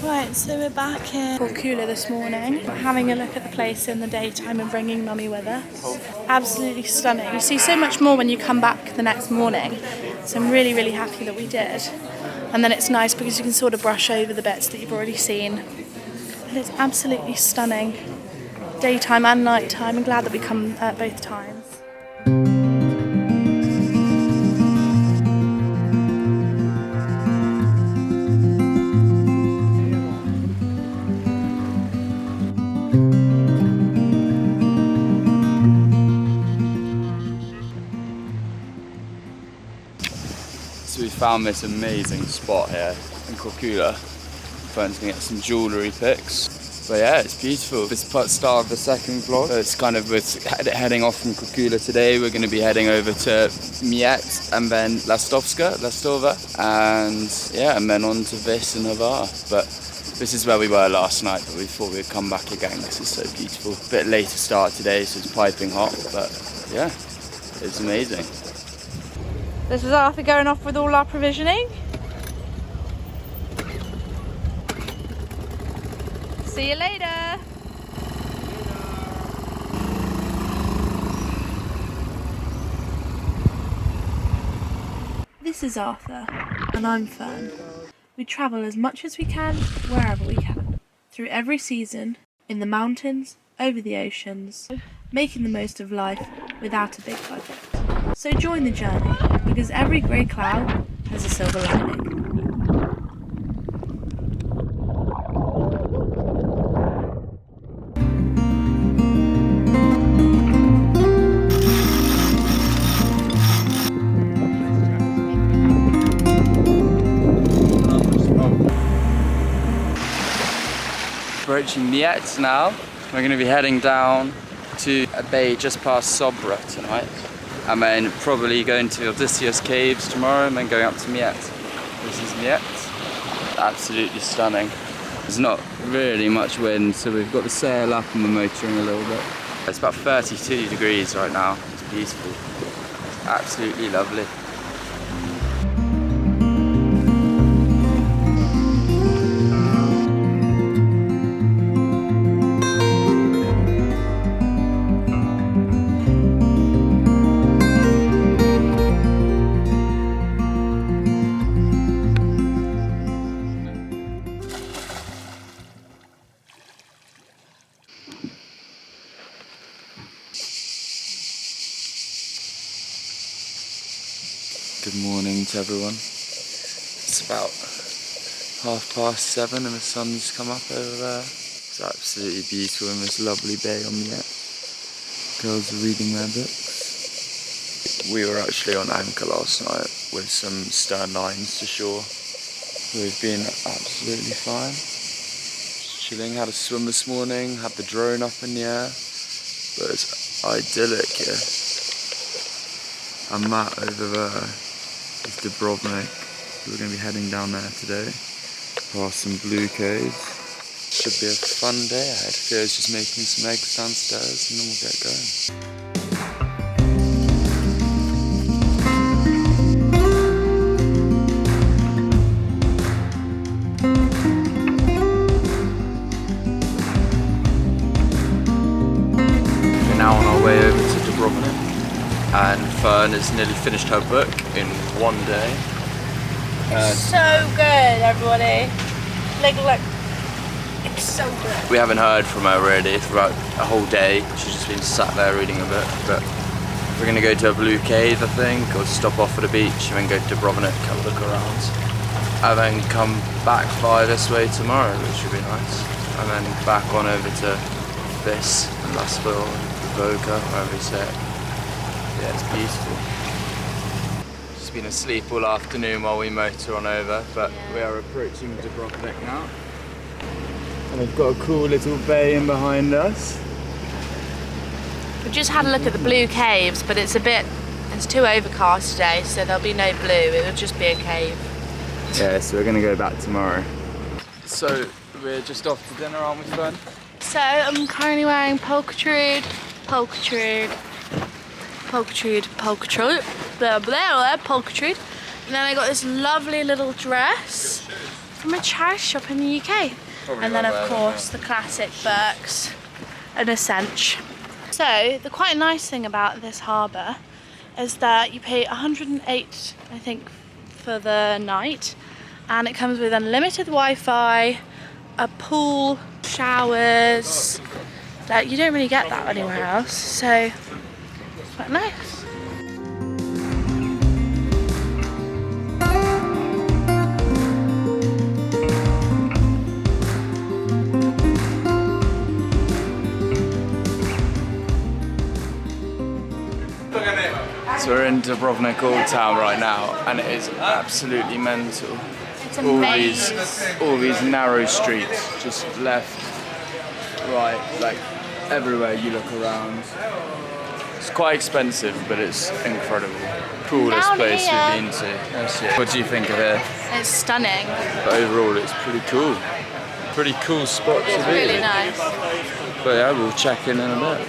Right, so we're back in Corcula this morning, having a look at the place in the daytime and bringing Mummy with us. Absolutely stunning. You see so much more when you come back the next morning, so I'm really, really happy that we did. And then it's nice because you can sort of brush over the bits that you've already seen. And it's absolutely stunning, daytime and nighttime. I'm glad that we come at both times. So we found this amazing spot here in Corcula. Fern's gonna get some jewellery pics. But yeah, it's beautiful. This start of the second vlog. So it's kind of heading off from Corcula today. We're gonna be heading over to Mljet and then Lastova, and yeah, and then on to Vis and Hvar. But this is where we were last night, but we thought we'd come back again. This is so beautiful. A bit later start today, so it's piping hot, but yeah, it's amazing. This is Arthur going off with all our provisioning. See you later. This is Arthur, and I'm Fern. We travel as much as we can, wherever we can, through every season, in the mountains, over the oceans, making the most of life without a big budget. So join the journey, because every grey cloud has a silver lining. Approaching Mljet now. We're going to be heading down to a bay just past Sobra tonight, and then probably going to Odysseus Caves tomorrow, and then going up to Mljet. This is Mljet. Absolutely stunning. There's not really much wind, so we've got the sail up and we're motoring a little bit. It's about 32 degrees right now. It's beautiful. It's absolutely lovely. Good morning to everyone. It's about 7:30 and the sun's come up over there. It's absolutely beautiful in this lovely bay on Mljet. Girls are reading their books. We were actually on anchor last night with some stern lines to shore. We've been absolutely fine. Just chilling, had a swim this morning, had the drone up in the air. But it's idyllic here. And that over there is Dubrovnik. We're going to be heading down there today, past some Blue Caves. Should be a fun day ahead. Fio's just making some eggs downstairs and then we'll get going. We're now on our way over to Dubrovnik. And Fern has nearly finished her book in one day. So good, everybody. Look. It's so good. We haven't heard from her really throughout a whole day. She's just been sat there reading a book. But we're going to go to a Blue Cave, I think, or stop off at a beach and then go to Dubrovnik, have a look around. And then come back by this way tomorrow, which should be nice. And then back on over to Vis and Lastville, Voka, wherever you say it. Yeah, it's beautiful. She's been asleep all afternoon while we motor on over, but we are approaching Dubrovnik now. And we've got a cool little bay in behind us. We've just had a look at the Blue Caves, but it's too overcast today, so there'll be no blue, it'll just be a cave. Yeah, so we're going to go back tomorrow. So we're just off to dinner, aren't we, Fern? So I'm currently wearing polka trude, blah blah blah, polka trude. And then I got this lovely little dress from a charity shop in the UK. Probably and then right of there, course the classic Birks and Ascension. So the quite nice thing about this harbour is that you pay 108, I think, for the night, and it comes with unlimited Wi-Fi, a pool, showers. Like, you don't really get that anywhere else, so it's quite nice. So we're in Dubrovnik Old Town right now, and it is absolutely mental. It's amazing. All these narrow streets, just left, right, like everywhere you look around. It's quite expensive, but it's incredible. Coolest Down place here. we've been to. That's it. What do you think of it? It's stunning. But overall, it's pretty cool. Pretty cool spot to be. It's really nice. But yeah, we'll check in a bit.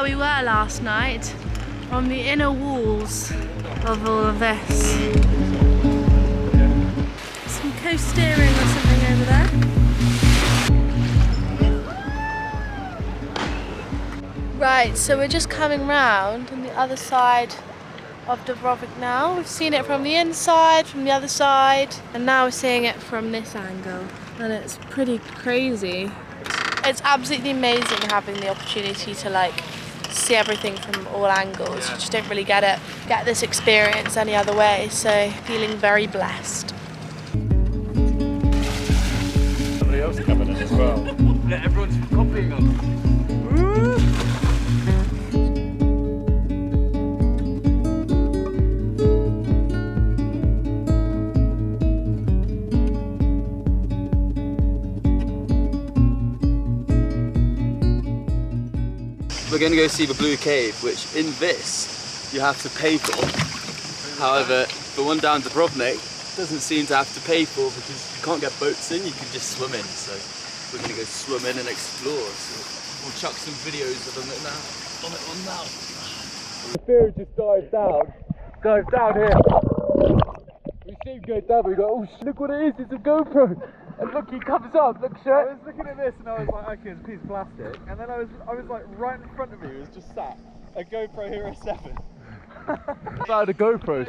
We were last night on the inner walls of all of this. Some co-steering or something over there. Right, so we're just coming round on the other side of Dubrovnik now. We've seen it from the inside, from the other side, and now we're seeing it from this angle. And it's pretty crazy. It's absolutely amazing having the opportunity to like see everything from all angles. You just don't really get this experience any other way, so feeling very blessed. Somebody else coming in as well. Yeah, everyone's copying us. We're going to go see the Blue Cave, which in this you have to pay for. However, the one down Dubrovnik doesn't seem to have to pay for because you can't get boats in, you can just swim in. So we're going to go swim in and explore. So we'll chuck some videos of them now. On now. The fear just dives down here. We see him go down, but we go, oh look what it is, it's a GoPro. And look, he comes up, look, shirt. I was looking at this and I was like, okay, it's a piece of plastic. And then I was like, right in front of me was just sat a GoPro Hero 7. About a GoPro.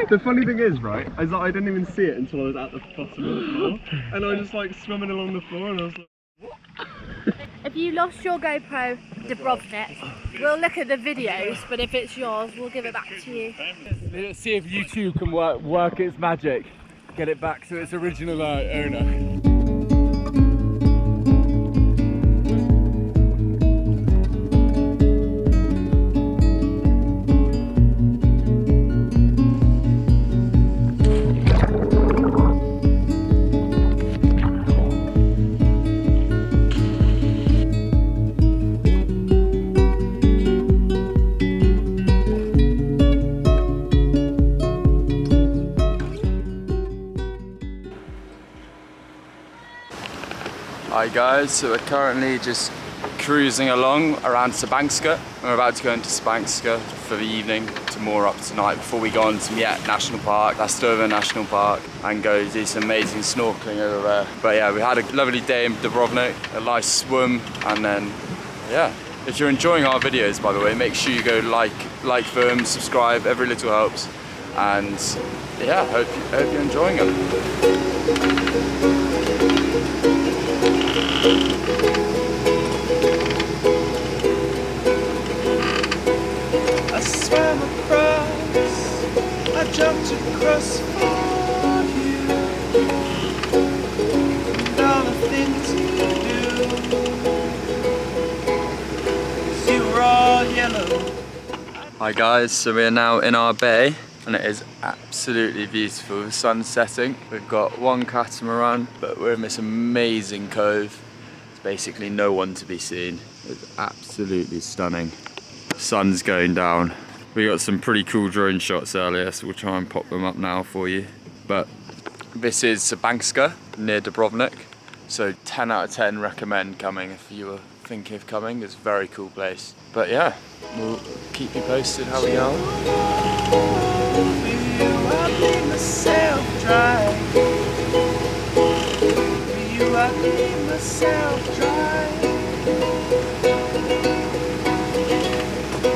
The funny thing is, right, is that I didn't even see it until I was at the bottom of the floor. And I was just like swimming along the floor and I was like, what? If you lost your GoPro Dubrovnik, we'll look at the videos, but if it's yours, we'll give it back to you. Let's see if YouTube can work its magic. Get it back to its original owner. Hi guys, so we're currently just cruising along around Sibanska. We're about to go into Sibanska for the evening to moor up tonight before we go on to Mljet National Park, Lastova National Park, and go do some amazing snorkeling over there. But yeah, we had a lovely day in Dubrovnik, a nice swim, and then yeah. If you're enjoying our videos, by the way, make sure you go like them, subscribe, every little helps. And yeah, hope you're enjoying them. I swam across, I jumped across for you, and all the things you do, 'cause you were all yellow. Hi guys, so we're now in our bay and it is absolutely beautiful. The sun's setting. We've got one catamaran, but we're in this amazing cove. There's basically no one to be seen. It's absolutely stunning. Sun's going down. We got some pretty cool drone shots earlier, so we'll try and pop them up now for you. But this is Sibanska near Dubrovnik. So 10 out of 10 recommend coming if you were thinking of coming. It's a very cool place. But yeah, we'll keep you posted how we go.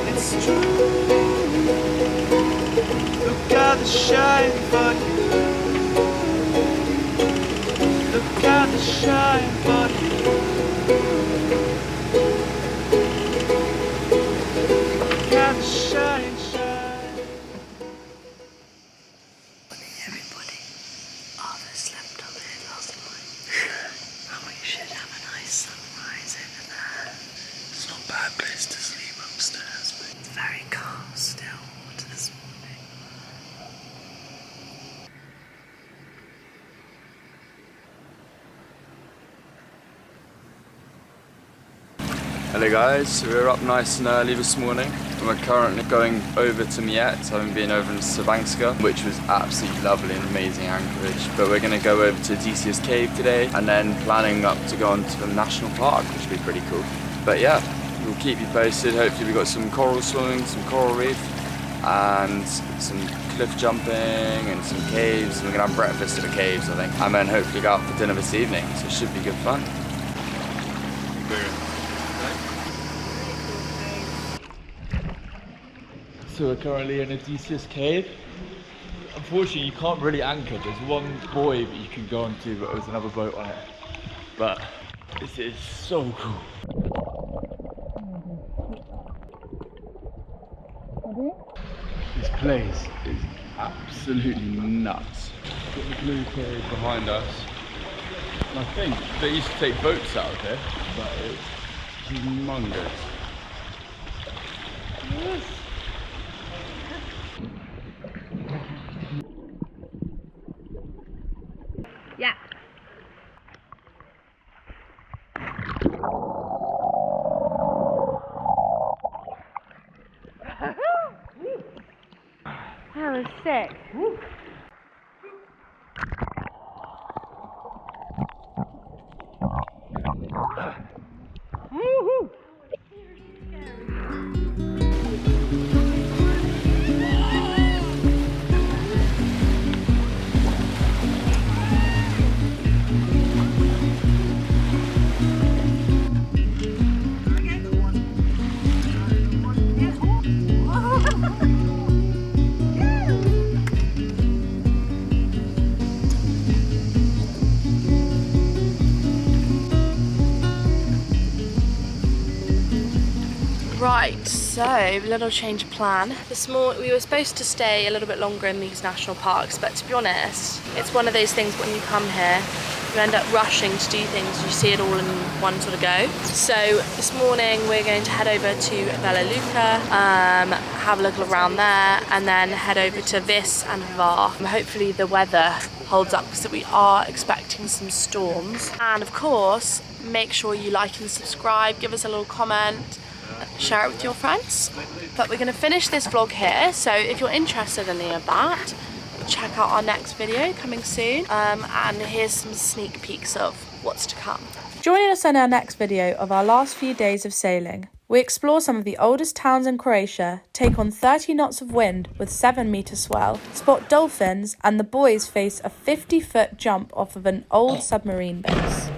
It's true. Look at the shine for you. Look at the shine for you. Look at the shine, shine. Morning everybody. Arthur slept on there last night. And we should have a nice sunrise over there. It's not a bad place to sleep upstairs, but it's very calm still this morning. Hello guys, so we're up nice and early this morning and we're currently going over to Mljet, having been over in Sibanska, which was absolutely lovely and amazing anchorage. But we're going to go over to Odysseus Cave today and then planning up to go on to the national park, which would be pretty cool. But yeah, we'll keep you posted. Hopefully we've got some coral swimming, some coral reef and some cliff jumping and some caves. And we're going to have breakfast at the caves, I think, and then hopefully go out for dinner this evening, so it should be good fun. So we're currently in Odysseus Cave. Unfortunately, you can't really anchor. There's one buoy that you can go onto, but there's another boat on it. But this is so cool. This place is absolutely nuts. Got the Blue Cave behind us. And I think they used to take boats out of here, but it's humongous. Yes. Yeah. That was sick. Right, so a little change of plan. This morning we were supposed to stay a little bit longer in these national parks, but to be honest, it's one of those things when you come here, you end up rushing to do things, you see it all in one sort of go. So this morning we're going to head over to Bella Luka, have a look around there, and then head over to Vis and Var. Hopefully the weather holds up because we are expecting some storms. And of course, make sure you like and subscribe, give us a little comment, share it with your friends. But we're going to finish this vlog here, so if you're interested in any of that, check out our next video coming soon, and here's some sneak peeks of what's to come. Joining us in our next video of our last few days of sailing, we explore some of the oldest towns in Croatia, take on 30 knots of wind with 7-meter swell, spot dolphins, and the boys face a 50-foot jump off of an old submarine base.